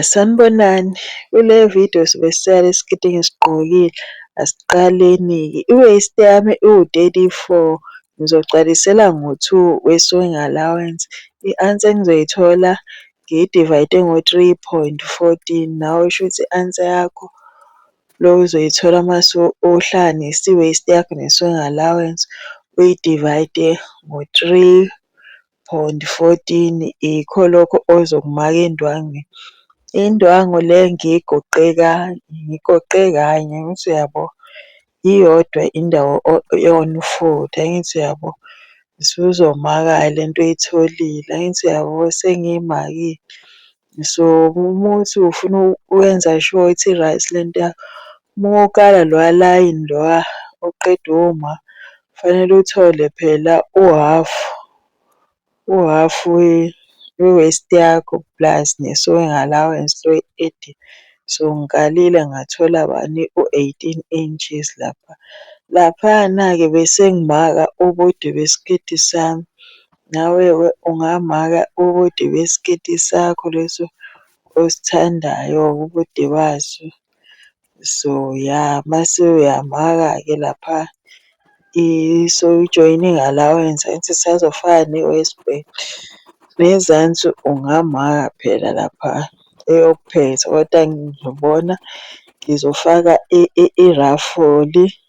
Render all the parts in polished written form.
Sanibonani, kule video sobe sisala esikitini esigqokile. Asiqaleni-ke, i-waist yami iwu-34, ngizogcwalisela ngo-2 we-sewing allowance. I-answer engizoyithola ngiyidivayide ngo-3.14. Nawe shuthi i-answer yakho lo uzoyithola mase uhlanganise i-waist yakho ne-sewing allowance, uyidivayide ngo-3.14. Ikho lokho ozokumaka endwangweni. Indwangu le ngiyigoqe kanye, angithi uyabo, iyodwa indawo eyona-40, angithi uyabo. Usuzomaka lento oyitholile, angithi uyabo, sengiyimakile. So uma uthi ufuna ukwenza sure ukuthi i-right lento yakho, uma ukala loya layini loya oqeda uwuma, kufanele uthole phela uhafu we-waist yakho plus ne-sewing allowance lo oyi-edile. So ngikalile ngathola bani, u-18 inches lapha. Laphayana-ke bese ngimaka ubude besiketi sami. Nawe-ke ungamaka ubude besiketi sakho leso osithandayo ubude baso. So ya, mase uyamaka-ke lapha i-joining allowance, angithi sisazofaka ne-waistband. Nezansi ungamaka phela lapha eyokuphetha, kodwa ngizobona ngizofaka irafuli.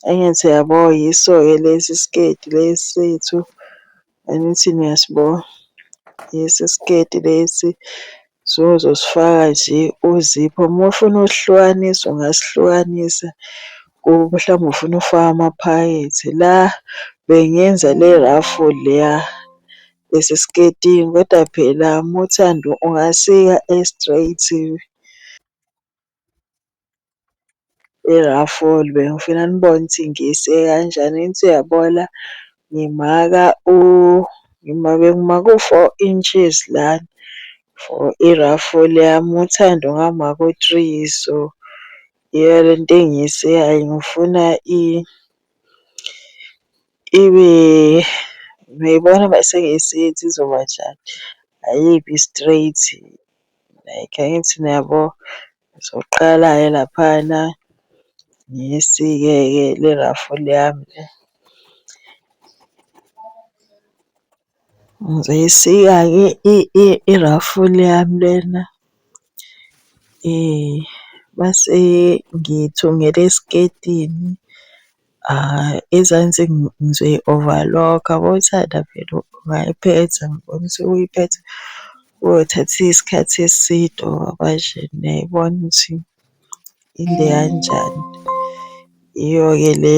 Angithi uyabo, yiso-ke lesi siketi lesi sethu, angithi niyasibona. Lesi siketi lesi uzosifaka nje uzipho. Uma ufuna usihlukanisa ungasihlukanisa, mhlawumbe ufuna ufake amaphakethe. La bengenza le rafuli leya esesiketini, kodwa phela uma uthanda ungasika e-straight irafuli. Bengifuna nibone ukuthi ngiyisike kanjani. Angithi uyabona bengimaka u-4 inches lana for irafuli yami. Uma uthanda ungamaka u-3. So iyo lento engiyisikayo, ngifuna ibe, ngiyayibona mase ngiyisika ukuthi izoba njani, ayibi straight like, angithi niyabo. Ngizoqala-ke laphana ngiyisike-ke le rafuli yami le. Ngizoyisika-ke irafuli yami lena, mase ngithungela esiketini. Ezansi ngizoyi-overlock-a. Uma uthanda phela ungayiphetha, ngibona ukuthi ukuyiphetha kuyothatha isikhathi eside ngoba nje niyayibona ukuthi inde kanjani. Iyo-ke le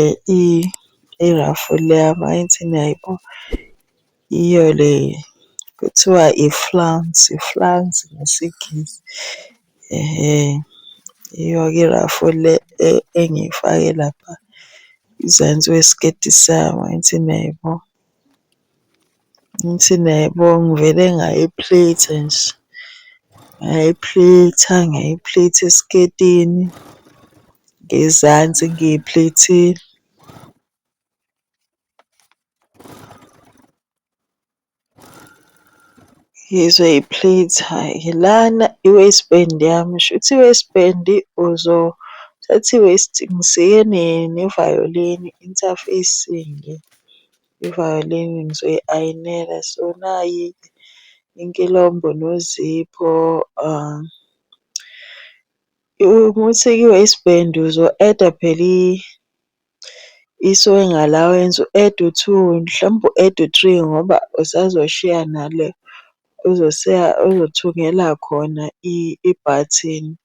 irafuli yami, angithi niyayibona. Iyo le kuthiwa i-flounce ngesiNgisi. Iyo-ke irafuli le engiyifake lapha uzansi wesiketi sami, angithi niyayibona. Angithi niyayibona, ngivele ngayi-plait-a nje. Ngayi-plait-a esiketini, ngezansi ngiyi-plait-ile. Ngizoyi-plait-a-ke lana i-waistband yami. Shuthi i-waistband uzothatha ngisike ne-violin interfacing. I-violin ngizoyi-ayinela. So nayi-ke inkilombo nozipho. Uma usika i-waistband uzo-add-a phela i-sewing allowance, u-add u-2, mhlawumbe u-add u-3 ngoba usazoshiya nale ozothungela khona i-button.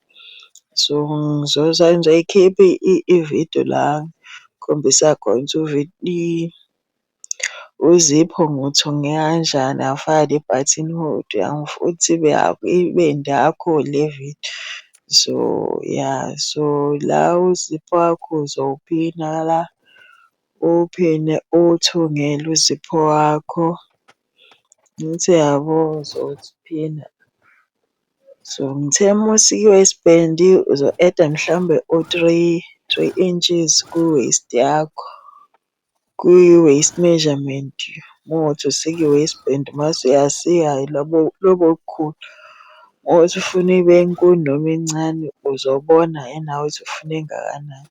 So ngizoyikhipha i-video la ngikhombisa khona ukuthi uzipho ngiwuthunge kanjani, ngafaka ne-button hood futhi ibe ndakho le video. So ya, so la uzipho wakho uzowuphina la, uwuphine uwuthungele uzipho wakho. Angithi uyabo, uzowuphina. So ngithe uma usika i-waistband uzo-add-a mhlawumbe u-3 inches ku-waist yakho, kwi-waist measurement. Uma kuwukuthi usika i-waistband mase uyasika lobo bukhulu Ukuthi ufuna ibe nkulu noma incane uzobona nawe ukuthi ufuna engakanani.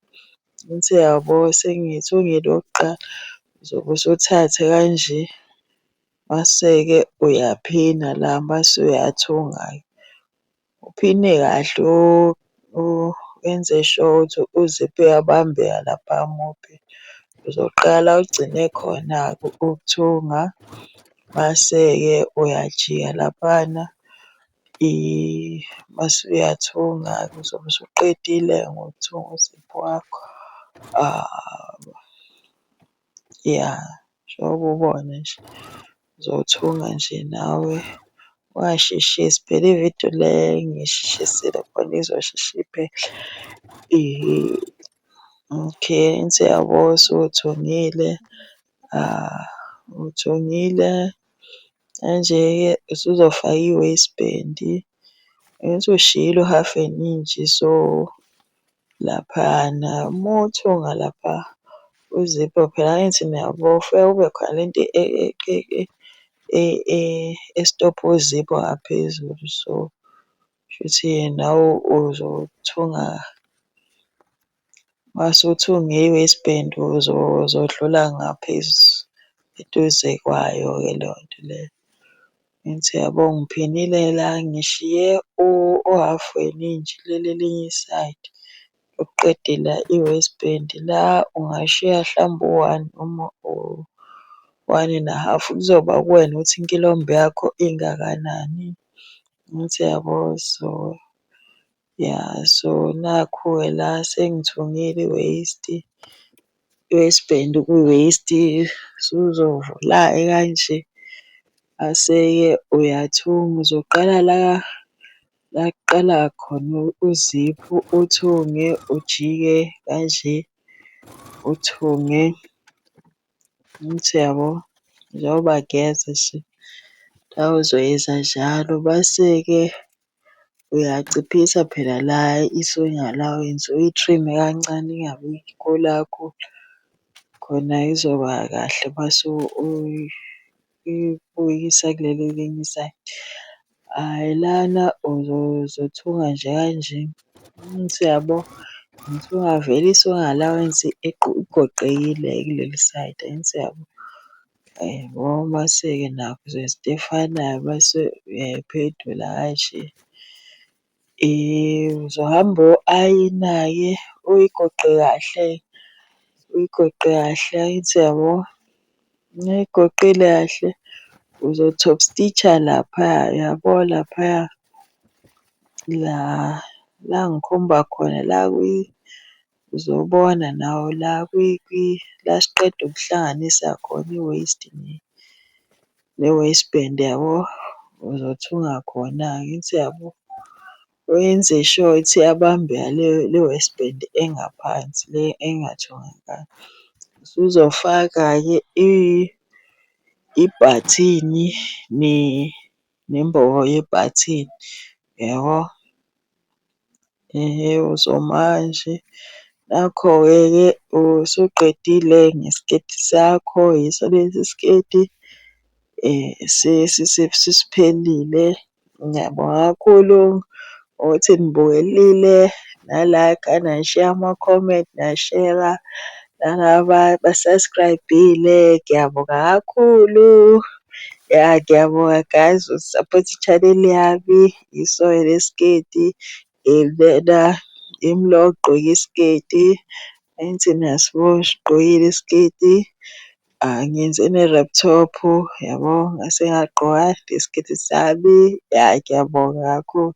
Ngithi yabo sengiyithungile okokuqala, uzobe usuthathe kanje, mase-ke uyaphina la mase uyathunga-ke. Uphine kahle wenze sure ukuthi uzipho uyabambeka lapha muphi. Uzoqala ugcine khona-ke ukuthunga, mase-ke uyajika laphana mase uyathunga-ke uzobe usuqedile ngokuthunga uzipho wakho. Ya, njengoba ubona nje uzothunga nje nawe ungasheshisi. Phela ividiyo le ngiyisheshisile khona izoshesha iphele. Okay, angithi yabo usuthungile, uthungile manje-ke usuzofaka i-waistband. Angithi ushiyile u-half an inch, so laphana uma uthunga lapha uzipho phela angithi niyabo kufika kube khona lento estopha uzipho ngaphezulu. So kushuthi nawe uzothunga mase uthunge i-waistband uzodlula ngaphezu eduze kwayo-ke leyo nto leyo. Angithi yabo ngiphinile la ngishiye u-half an inch kuleli elinye isayidi. Uqede la i-waistband la ungashiya hlampe u-1 noma u-1.5 kuzoba kuwena ukuthi inkilombe yakho ingakanani. Angithi yabo so ya, so nakhu-ke la sengithungile i-waistband kwi-waist usuzovula-ke kanje. Mase-ke uyathunga uzoqala la kuqala khona uzipho uthunge ujike kanje uthunge. Angithi yabo njengoba ngeza nje nawe uzoyenza njalo. Base-ke uyanciphisa phela la i-sewing allowance uyi-trim-e kancane ingabi inkulu kakhulu. Khona izoba kahle mase uyibuyisa kuleli elinye isayidi. Hhayi lana uzothunga nje kanje. Angithi yabo ngithunga vele i-sewing allowance igoqekile kuleli sayidi. Angithi yabo mase-ke nakhu uzokwenza into efanayo bese uyayiphendula kanje. Uzohamba u-ayina-ke uyigoqe kahle, uyigoqe kahle angithi yabo. Uma uyigoqile kahle uzo-top stitch-a laphaya yabo laphaya la ngikhomba khona la uzobona nawe la la siqeda ukuhlanganisa khona i-waist ne-waistband yabo. Uzothunga khona-ke angithi yabo wenze sure ukuthi iyabambeka le waistband engaphansi le engathungekanga. Usuzofaka-ke ibhathini nembobo yebhathini yabo. Uzoma nje nakho-ke usuqedile ngesiketi sakho. Yiso lesi siketi sesiphelile. Ngiyabonga kakhulu ukuthi nibukelile na-like-a nashiya ama-comment nashera nalaba aba-subscribe-ile. Ngiyabonga kakhulu. Ya, ngiyabonga guys uku-support-a i-channel yami. Yiso-ke le siketi lena yimi lo ogqoke isiketi. Angithi niyasibona sigqokile isiketi. Ngenze ne-crop top yabo ngase ngagqoka nesiketi sami. Ya, ngiyabonga kakhulu.